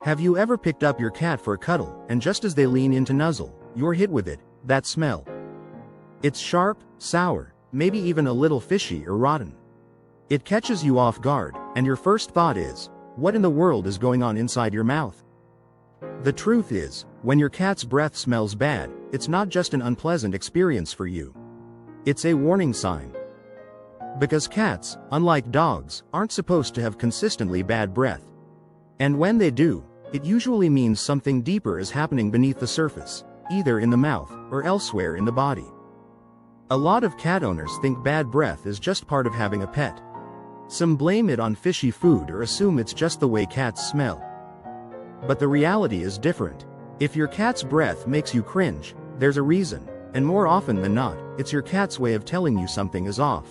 Have you ever picked up your cat for a cuddle, and just as they lean in to nuzzle, you're hit with that smell? It's sharp, sour, maybe even a little fishy or rotten. It catches you off guard, and your first thought is, what in the world is going on inside your mouth? The truth is, when your cat's breath smells bad, it's not just an unpleasant experience for you. It's a warning sign. Because cats, unlike dogs, aren't supposed to have consistently bad breath. And when they do, it usually means something deeper is happening beneath the surface, either in the mouth or elsewhere in the body. A lot of cat owners think bad breath is just part of having a pet. Some blame it on fishy food or assume it's just the way cats smell. But the reality is different. If your cat's breath makes you cringe, there's a reason, and more often than not, it's your cat's way of telling you something is off.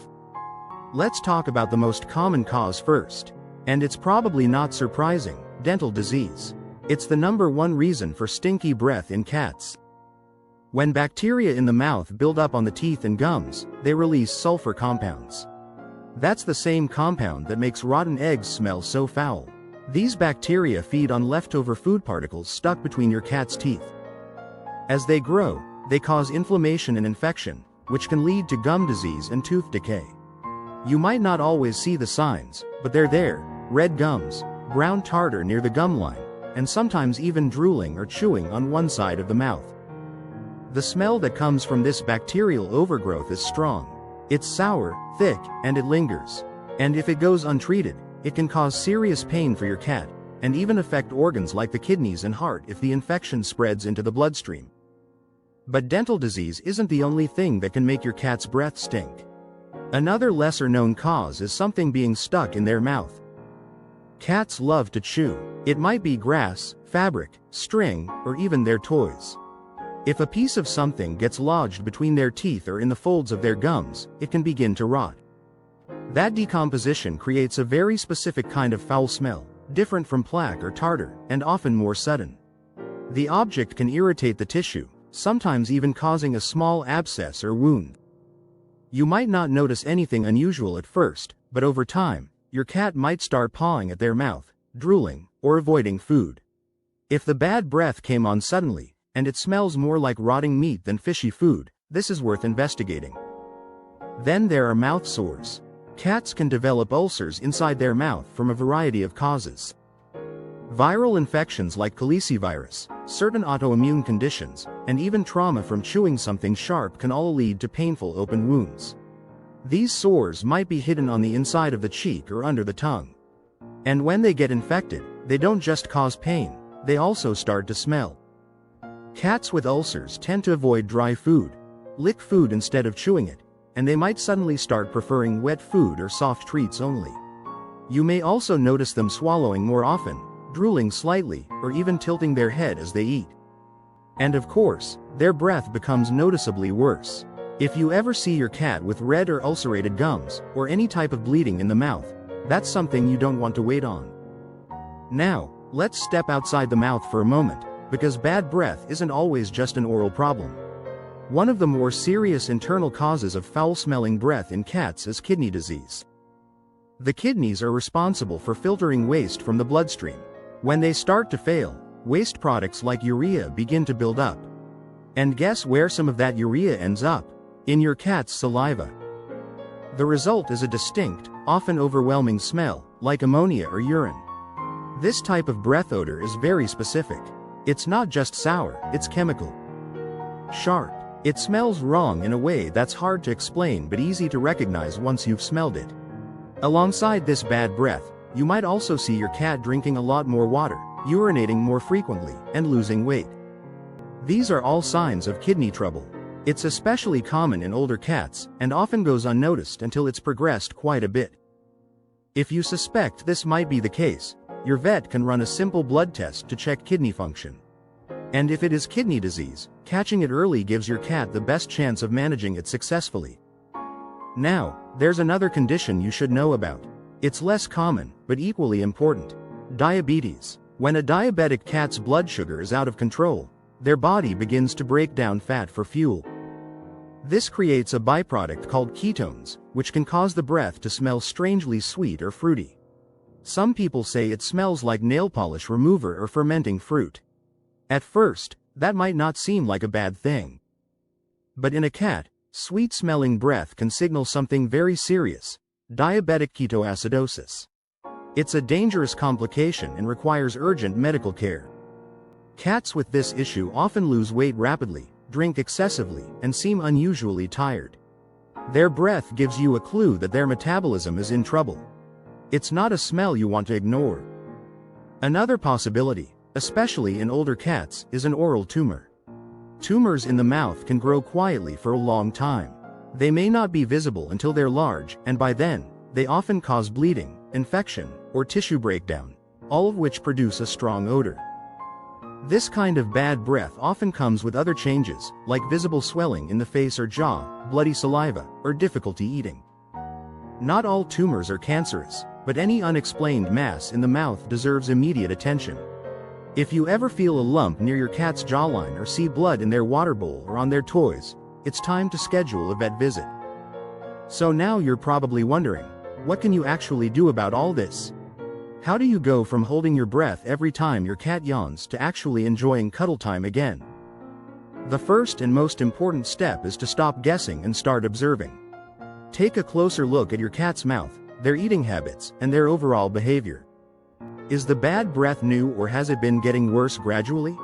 Let's talk about the most common cause first. And it's probably not surprising, dental disease. It's the #1 reason for stinky breath in cats. When bacteria in the mouth build up on the teeth and gums, they release sulfur compounds. That's the same compound that makes rotten eggs smell so foul. These bacteria feed on leftover food particles stuck between your cat's teeth. As they grow, they cause inflammation and infection, which can lead to gum disease and tooth decay. You might not always see the signs, but they're there: red gums, brown tartar near the gum line, and sometimes even drooling or chewing on one side of the mouth. The smell that comes from this bacterial overgrowth is strong. It's sour, thick, and it lingers. And if it goes untreated, it can cause serious pain for your cat, and even affect organs like the kidneys and heart if the infection spreads into the bloodstream. But dental disease isn't the only thing that can make your cat's breath stink. Another lesser-known cause is something being stuck in their mouth. Cats love to chew. It might be grass, fabric, string, or even their toys. If a piece of something gets lodged between their teeth or in the folds of their gums, it can begin to rot. That decomposition creates a very specific kind of foul smell, different from plaque or tartar, and often more sudden. The object can irritate the tissue, sometimes even causing a small abscess or wound. You might not notice anything unusual at first, but over time, your cat might start pawing at their mouth, drooling, or avoiding food. If the bad breath came on suddenly, and it smells more like rotting meat than fishy food, this is worth investigating. Then there are mouth sores. Cats can develop ulcers inside their mouth from a variety of causes. Viral infections like calicivirus, certain autoimmune conditions, and even trauma from chewing something sharp can all lead to painful open wounds. These sores might be hidden on the inside of the cheek or under the tongue. And when they get infected, they don't just cause pain, they also start to smell. Cats with ulcers tend to avoid dry food, lick food instead of chewing it, and they might suddenly start preferring wet food or soft treats only. You may also notice them swallowing more often, drooling slightly, or even tilting their head as they eat. And of course, their breath becomes noticeably worse. If you ever see your cat with red or ulcerated gums, or any type of bleeding in the mouth, that's something you don't want to wait on. Now, let's step outside the mouth for a moment, because bad breath isn't always just an oral problem. One of the more serious internal causes of foul-smelling breath in cats is kidney disease. The kidneys are responsible for filtering waste from the bloodstream. When they start to fail, waste products like urea begin to build up. And guess where some of that urea ends up? In your cat's saliva. The result is a distinct, often overwhelming smell, like ammonia or urine. This type of breath odor is very specific. It's not just sour, it's chemical. Sharp. It smells wrong in a way that's hard to explain but easy to recognize once you've smelled it. Alongside this bad breath, you might also see your cat drinking a lot more water, urinating more frequently, and losing weight. These are all signs of kidney trouble. It's especially common in older cats, and often goes unnoticed until it's progressed quite a bit. If you suspect this might be the case, your vet can run a simple blood test to check kidney function. And if it is kidney disease, catching it early gives your cat the best chance of managing it successfully. Now, there's another condition you should know about. It's less common, but equally important. Diabetes. When a diabetic cat's blood sugar is out of control, their body begins to break down fat for fuel. This creates a byproduct called ketones, which can cause the breath to smell strangely sweet or fruity. Some people say it smells like nail polish remover or fermenting fruit. At first, that might not seem like a bad thing. But in a cat, sweet-smelling breath can signal something very serious: diabetic ketoacidosis. It's a dangerous complication and requires urgent medical care. Cats with this issue often lose weight rapidly, drink excessively, and seem unusually tired. Their breath gives you a clue that their metabolism is in trouble. It's not a smell you want to ignore. Another possibility, especially in older cats, is an oral tumor. Tumors in the mouth can grow quietly for a long time. They may not be visible until they're large, and by then, they often cause bleeding, infection, or tissue breakdown, all of which produce a strong odor. This kind of bad breath often comes with other changes, like visible swelling in the face or jaw, bloody saliva, or difficulty eating. Not all tumors are cancerous, but any unexplained mass in the mouth deserves immediate attention. If you ever feel a lump near your cat's jawline or see blood in their water bowl or on their toys, it's time to schedule a vet visit. So now you're probably wondering, what can you actually do about all this? How do you go from holding your breath every time your cat yawns to actually enjoying cuddle time again? The first and most important step is to stop guessing and start observing. Take a closer look at your cat's mouth, their eating habits, and their overall behavior. Is the bad breath new, or has it been getting worse gradually?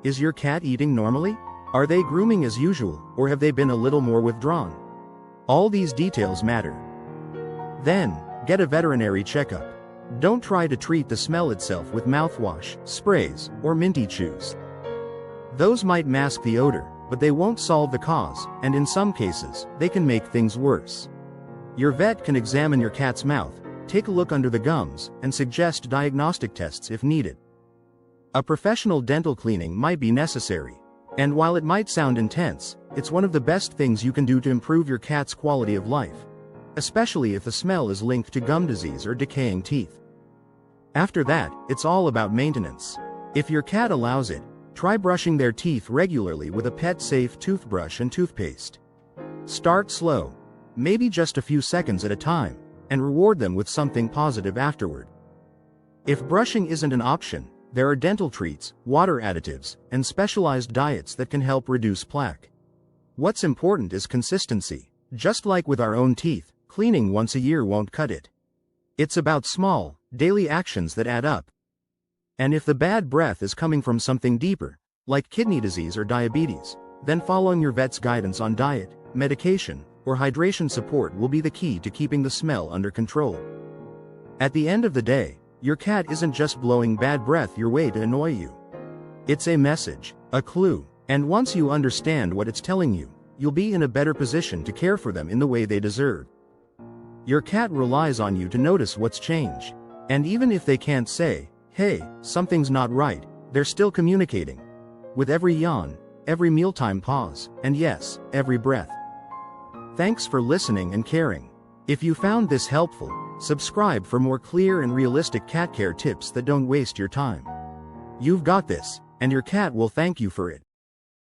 Is your cat eating normally? Are they grooming as usual, or have they been a little more withdrawn? All these details matter. Then, get a veterinary checkup. Don't try to treat the smell itself with mouthwash, sprays, or minty chews. Those might mask the odor, but they won't solve the cause, and in some cases, they can make things worse. Your vet can examine your cat's mouth, take a look under the gums, and suggest diagnostic tests if needed. A professional dental cleaning might be necessary. And while it might sound intense, it's one of the best things you can do to improve your cat's quality of life, especially if the smell is linked to gum disease or decaying teeth. After that, it's all about maintenance. If your cat allows it, try brushing their teeth regularly with a pet-safe toothbrush and toothpaste. Start slow, maybe just a few seconds at a time, and reward them with something positive afterward. If brushing isn't an option, there are dental treats, water additives, and specialized diets that can help reduce plaque. What's important is consistency. Just like with our own teeth, cleaning once a year won't cut it. It's about small, daily actions that add up. And if the bad breath is coming from something deeper, like kidney disease or diabetes, then following your vet's guidance on diet, medication, or hydration support will be the key to keeping the smell under control. At the end of the day, your cat isn't just blowing bad breath your way to annoy you. It's a message, a clue, and once you understand what it's telling you, you'll be in a better position to care for them in the way they deserve. Your cat relies on you to notice what's changed. And even if they can't say, "Hey, something's not right," they're still communicating. With every yawn, every mealtime pause, and yes, every breath. Thanks for listening and caring. If you found this helpful, subscribe for more clear and realistic cat care tips that don't waste your time. You've got this, and your cat will thank you for it.